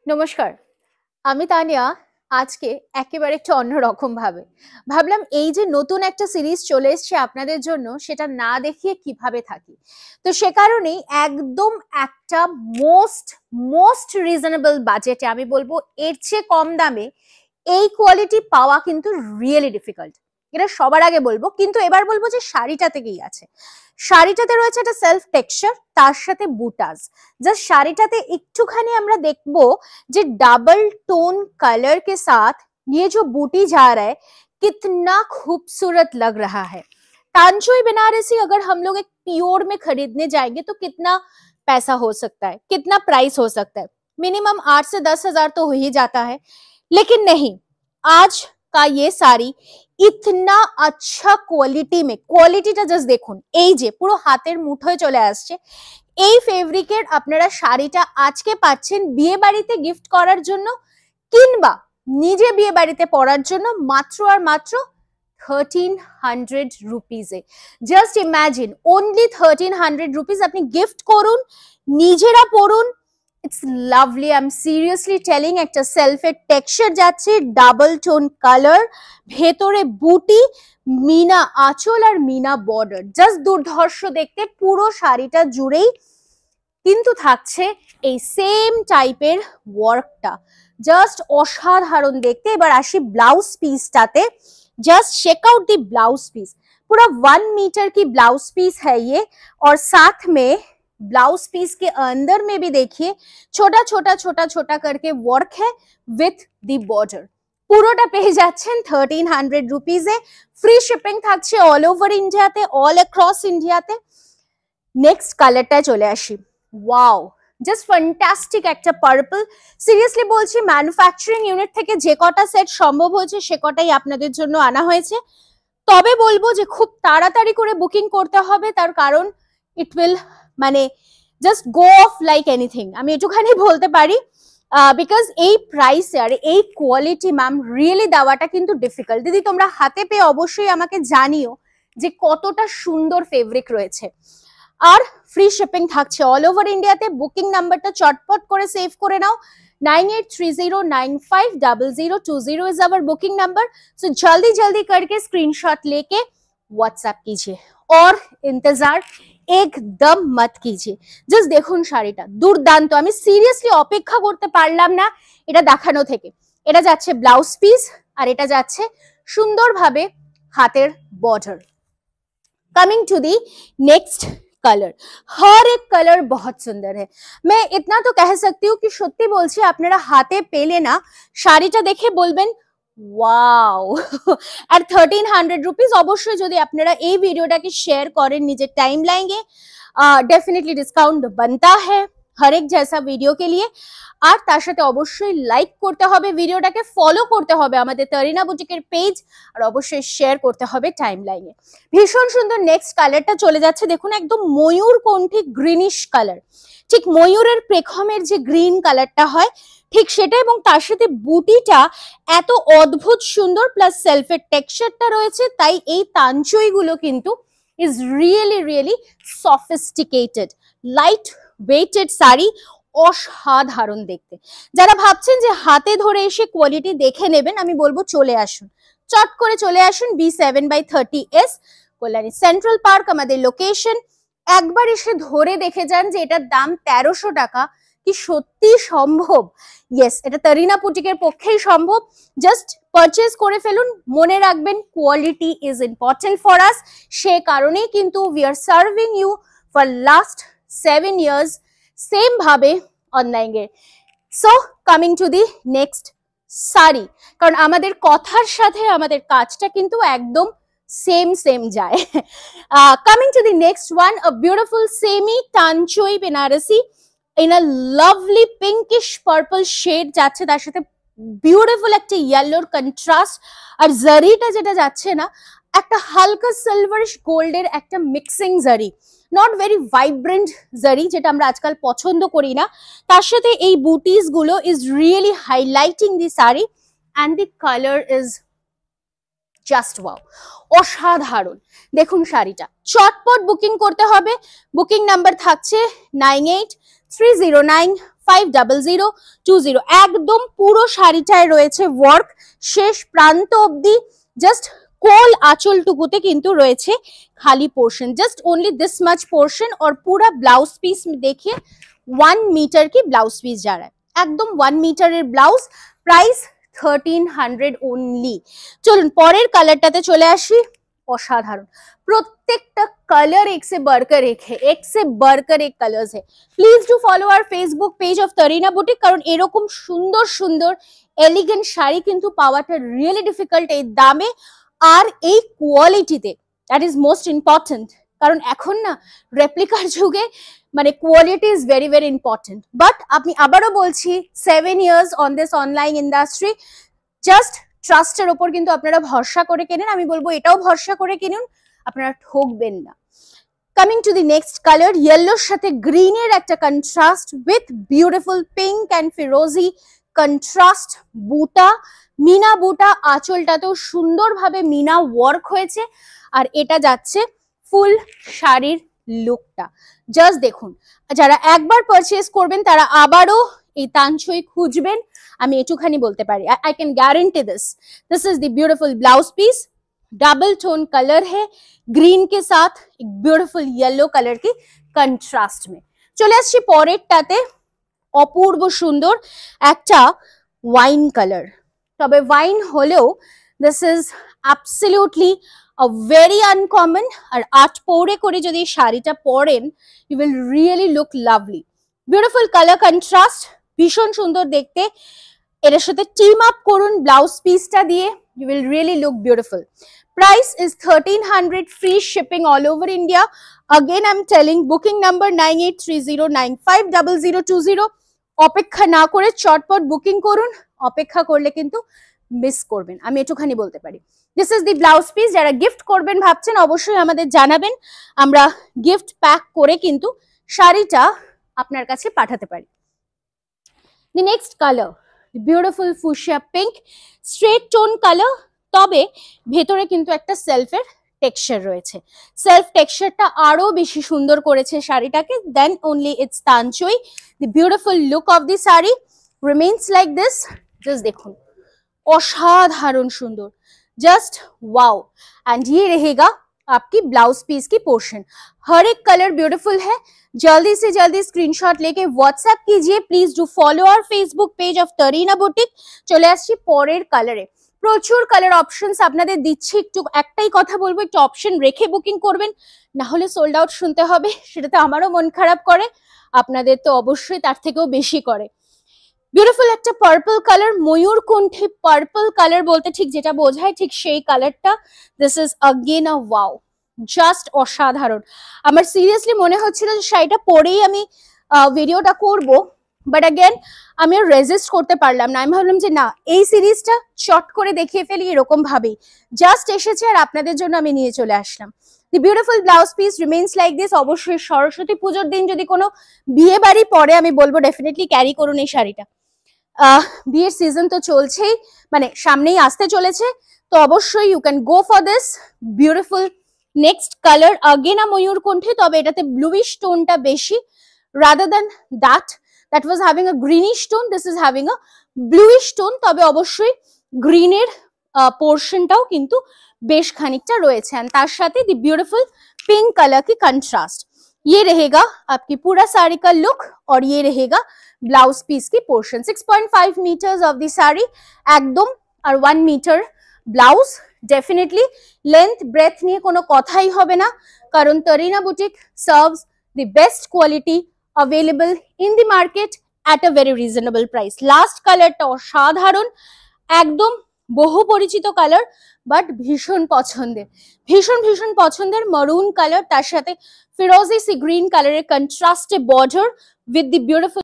নমস্কার, আমি তানিয়া। আজকে একেবারে একটু অন্যরকম ভাবে ভাবলাম এই যে নতুন একটা সিরিজ চলে এসছে আপনাদের জন্য, সেটা না দেখিয়ে কিভাবে থাকি। তো সে কারণেই একদম একটা মোস্ট মোস্ট রিজনেবল বাজেটে, আমি বলবো এর চেয়ে কম দামে এই কোয়ালিটি পাওয়া কিন্তু রিয়েলি ডিফিকাল্ট। এটা সবার আগে বলবো, কিন্তু এবার বলবো যে শাড়িটাতে কি আছে। শাড়িটাতে রয়েছে একটা সেলফ টেক্সচার, তার সাথে বুটাস। জাস্ট শাড়িটাতে একটুখানি আমরা দেখবো जे डबल टोन कलर के साथ ये जो बूटी जा रहा है कितना खूबसूरत लग रहा है। कांचोई बनारसी अगर हम लोग एक प्योर में खरीदने जाएंगे तो कितना पैसा हो सकता है, कितना प्राइस हो सकता है? मिनिमम 8 से 10 हजार तो हो ही जाता है। लेकिन नहीं, आज का ये साड़ी इतना अच्छा क्वालिटी में, क्वालिटीটা জাস্ট দেখুন, এই যে পুরো হাতের মুঠোয় চলে আসছে। এই ফেব্রিকের আপনারা শাড়িটা আজকে পাচ্ছেন বিয়ে বাড়িতে গিফট করার জন্য কিংবা নিজে বিয়ে বাড়িতে পরার জন্য মাত্র আর মাত্র 1300 রুপিসে। জাস্ট ইমাজিন, অনলি 1300 রুপিস আপনি গিফট করুন, নিজেরা পরুন। It's lovely, I am seriously telling. একটা সেলফের টেক্সচার যাচ্ছে, ডাবল টোন কালার, ভেতরে বুটি, মিনা আঁচল আর মিনা বর্ডার, জাস্ট দুর্ধর্ষ দেখতে পুরো শাড়িটা জুড়েই কিন্তু থাকছে এই সেম টাইপের ওয়ার্কটা, জাস্ট অসাধারণ দেখতে। এবার আসি ব্লাউজ পিসটাতে, just check out the blouse piece. पूरा 1 मीटर की ब्लाउज पीस है ये, और साथ में ब्लाउज पीस के अंदर में भी देखिए छोटा छोटा छोटा छोटा करके वर्क है विथ दी बॉर्डर। পুরোটা পেয়ে যাচ্ছেন 1300 রুপিসে। ফ্রি শিপিং থাকছে অল ওভার ইন্ডিয়াতে, অল অ্যাক্রস ইন্ডিয়াতে। নেক্সট কালারটা চলে আসি, ওয়াও, জাস্ট ফ্যান্টাস্টিক একটা পার্পল। সিরিয়াসলি বলছি, ম্যানুফ্যাকচারিং ইউনিট থেকে যে কটা সেট সম্ভব হয়েছে সে কটাই আপনাদের জন্য আনা হয়েছে। তবে বলবো যে খুব তাড়াতাড়ি করে বুকিং করতে হবে, তার কারণ ইট উইল মানে just go of like anything, আমি একটুখানি বলতে পারি। বিকজ এই প্রাইসে আর এই কোয়ালিটি ম্যাম রিয়েলি দেওয়াটা কিন্তু ডিফিকাল্ট। দিদি তোমরা হাতে পেয়ে অবশ্যই আমাকে জানিও যে কতটা সুন্দর ফেব্রিক রয়েছে। আর ফ্রি শিপিং থাকছে অল ওভার ইন্ডিয়াতে। বুকিং নাম্বারটা চটপট করে সেভ করে নাও, 9830950020 इज आवर बुकिंग नंबर। सो जल्दी जल्दी करके स्क्रीनशॉट लेके व्हाट्सएप कीजिए और इंतजार একদম মত कीजिए। জাস্ট দেখুন শাড়িটা দুর্দান্ত, আমি সিরিয়াসলি অপেক্ষা করতে পারলাম না এটা দেখানো থেকে। এটা যাচ্ছে ব্লাউজ পিস আর এটা যাচ্ছে সুন্দরভাবে হাতের border. Coming to the next colour, हर एक कलर बहुत सुंदर है। मैं इतना तो कह सकती हूँ कि সত্যি বলছি আপনারা হাতে পেলে না শাড়িটা দেখে বলবেন ওয়াও। আর 1300 রুপিস অবশ্যই যদি আপনারা এই ভিডিওটাকে শেয়ার করেন নিজের টাইম লাইনে, डेफिनेटली डिस्काउंट बनता है हर एक जैसा वीडियो के लिए। আর তার সাথে অবশ্যই লাইক করতে হবে, ভিডিওটাকে ফলো করতে হবে আমাদের তরিনা বুটিকের পেজ, আর অবশ্যই শেয়ার করতে হবে টাইম লাইনে। ভীষণ সুন্দর নেক্সট কালারটা চলে যাচ্ছে, দেখুন একদম ময়ূর কণ্ঠী গ্রিনিশ কালার, ঠিক ময়ূরের পেখমের যে গ্রিন কালারটা হয় ঠিক সেটা, এবং তার সাথে বুটিটা এত অদ্ভুত সুন্দর, প্লাস সেলফের টেক্সচারটা রয়েছে, তাই এই তাঞ্চই গুলো কিন্তু is really really sophisticated light weighted sari, অসাধারণ দেখতে। যারা ভাবছেন যে হাতে ধরে এসে কোয়ালিটি দেখে নেবেন, আমি বলবো চলে আসুন, চট করে চলে আসুন। B7/30S কল্যাণী সেন্ট্রাল পার্ক আমাদের লোকেশন। একবার এসে ধরে দেখে যান যে এটার দাম 1300 টাকা কি সত্যি সম্ভব? ইয়েস, এটা তরিনা বুটিকের পক্ষেই সম্ভব। জাস্ট পারচেজ করে ফেলুন, মনে রাখবেন quality is important for us. সে কারণেই কিন্তু we are serving you for last 7 years same ভাবে অনলাইনে। So coming to the next sari, কারণ আমাদের কথার সাথে আমাদের কাজটা কিন্তু একদম সেম সেম যায়। Coming to the next one, a beautiful semi tanchoi Banarasi in a lovely pinkish purple shade যাচ্ছে, তার সাথে বিউটিফুল একটা ইয়েলোর কন্ট্রাস্ট, আর জারিটা যেটা যাচ্ছে না একটা হালকা সিলভারিশ গোল্ডের একটা মিক্সিং জারি, নট ভেরি ভাইব্রেন্ট জারি যেটা আমরা আজকাল পছন্দ করি না। তার সাথে এই বুটিস গুলো is really highlighting the sari, and the colour is just wow, অসাধারণ। দেখুন শাড়িটা চটপট বুকিং করতে হবে। বুকিং নাম্বার থাকছে 983095 950020। একদম পুরো শাড়িটায় রয়েছে ওয়ার্ক, শেষ প্রান্ত অবধি জাস্ট কোল আঁচলটুকুতে কিন্তু রয়েছে খালি portion, just only this much portion. और पूरा ब्लाउज पीस देखिए 1 मीटर की ब्लाउज पीस जा रहा है, एकदम 1 मीटरेर ब्लाउज, प्राइस 1300 ओनली। চলুন পরের কালারটাতে চলে আসি। অসাধারণ, প্রত্যেকটা কালার এক সে বাড়কর এক है, এক সে বাড়কর এক কালার্স है। Please do follow our Facebook page of Tarina boutique, কারণ এরকম সুন্দর সুন্দর এলিগেন্ট শাড়ি কিন্তু পাওয়াটা রিয়েলি ডিফিকাল্ট এই দামে আর এই কোয়ালিটিতে। দ্যাট ইজ মোস্ট ইম্পর্টেন্ট, কারণ এখন না রেপ্লিকার যুগে মানে quality is very very important. But আমি আবারও বলছি 7 years on this online industry, just ট্রাস্টের ওপর কিন্তু আপনারা ভরসা করে কেনেন। আমি বলবো এটাও ভরসা করে কিনুন, আপনারা ঠকবেন না। Coming to the next colour, ইয়েলোর সাথে গ্রিনের একটা contrast with beautiful pink and ফিরোজি কন্ট্রাস্ট বুটা, মিনা বুটা, আঁচলটাতেও সুন্দরভাবে মিনা ওয়ার্ক হয়েছে। আর এটা যাচ্ছে ফুল শাড়ির লুকটা, জাস্ট দেখুন। যারা একবার পারচেজ করবেন তারা আবারও এই তানছই খুঁজবেন, আমি এটুখানি বলতে পারি। I can guarantee this is the beautiful blouse piece, double tone colour है, ग्रीन के साथ एक ब्यूटीफुल येलो कलर की कंट्रास्ट में। চলে আসছি পরেরটাতে, অপূর্ব সুন্দর একটা ওয়াইন কালার, তবে ওয়াইন হলেও this is absolutely a very uncommon. আর 8 পৌরে করে যদি শাড়িটা পরেন you will really look lovely. Beautiful colour contrast, ভীষণ সুন্দর দেখতে। এর সাথে টিম আপ করুন ব্লাউজ পিসটা দিয়ে, you will really look beautiful. Price is 1300, free shipping all over India. Again I am telling, booking number 9830950020। অপেক্ষা না করে চটপট বুকিং করুন, অপেক্ষা করলে কিন্তু মিস করবেন, আমি এটুখানি বলতে পারি। This is the blouse piece. যারা গিফট করবেন ভাবছেন অবশ্যই আমাদের জানাবেন, আমরা গিফট প্যাক করে কিন্তু শাড়িটা আপনার কাছে পাঠাতে পারি। দি next colour, beautiful fuchsia pink, straight tone colour, তবে ভেতরে কিন্তু একটা সেলফের টেক্সচার রয়েছে। সেলফ টেক্সচারটা আরো বেশি সুন্দর করেছে শাড়িটাকে। Then only it's tanchoi. The beautiful look of the sari remains like this, just দেখুন অসাধারণ সুন্দর, जस्ट वाओ। एंड ये रहेगा आपकी ब्लाउज पीस की पोर्शन। हर एक कलर ब्यूटीफुल है। जल्दी से जल्दी स्क्रीनशॉट लेके व्हाट्सएप कीजिए। Please do follow our Facebook page of Tarina boutique. চলে আসছি পরের কালারে, প্রচুর কালার অপশনস আপনাদের দিচ্ছি। একটু একটাই কথা বলবো, একটু অপশন রেখে বুকিং করবেন, না হলে সোল্ড আউট শুনতে হবে, সেটাতে আমারও মন খারাপ করে, আপনাদের তো অবশ্যই তার থেকেও বেশি করে। বিউটিফুল একটা পার্পল কালার, ময়ূরকণ্ঠী পার্পল কালার বলতে ঠিক যেটা বোঝায় ঠিক সেই কালারটা। This is again a wow, just অসাধারণ। আমার সিরিয়াসলি মনে হচ্ছিল যে শাড়িটা পরেই আমি ভিডিওটা করব, বাট अगेन আমি রেজিস্ট করতে পারলাম না। আমি ভাবলাম যে না, এই সিরিজটা শর্ট করে দেখিয়ে ফেলি, এরকম ভাবেই জাস্ট এসেছে আর আপনাদের জন্য আমি নিয়ে চলে আসলাম। The beautiful blouse piece remains like this. অবশ্যই সরস্বতী পুজোর দিন যদি কোনো বিয়ে বাড়ি পরে, আমি বলবো ডেফিনেটলি ক্যারি করুন এই শাড়িটা। বিয়ের সিজন তো চলছেই, মানে সামনেই আসতে চলেছে, তো অবশ্যই you can go for this beautiful next colour. Again ময়ূরকণ্ঠী, তবে এটাতে ব্লুইশ টোনটা বেশি, rather than that was having a greenish tone, this is having a bluish tone. তবে অবশ্যই গ্রিনের পোর্শনটাও কিন্তু বেশ খানিকটা রয়েছে। এন্ড তার সাথে দি বিউটিফুল पिंक कलर की कंट्रास्ट। ये रहेगा आपकी पूरा साड़ी का लुक और ये रहेगा ब्लाउज पीस की portion. 6.5 metres of the sari एकदम और 1 metre blouse. Definitely length breadth নিয়ে কোনো কথাই হবে না, কারণ Tarina boutique serves the best quality available in the market at a very reasonable price. Last কালারটা অসাধারণ, একদম বহু পরিচিত কালার, বাট ভীষণ পছন্দের, ভীষণ ভীষণ পছন্দের মারুন কালার, তার সাথে ফিরোজি সি গ্রিন কালারের কন্ট্রাস্টে বর্ডার উইথ দি বিউটিফুল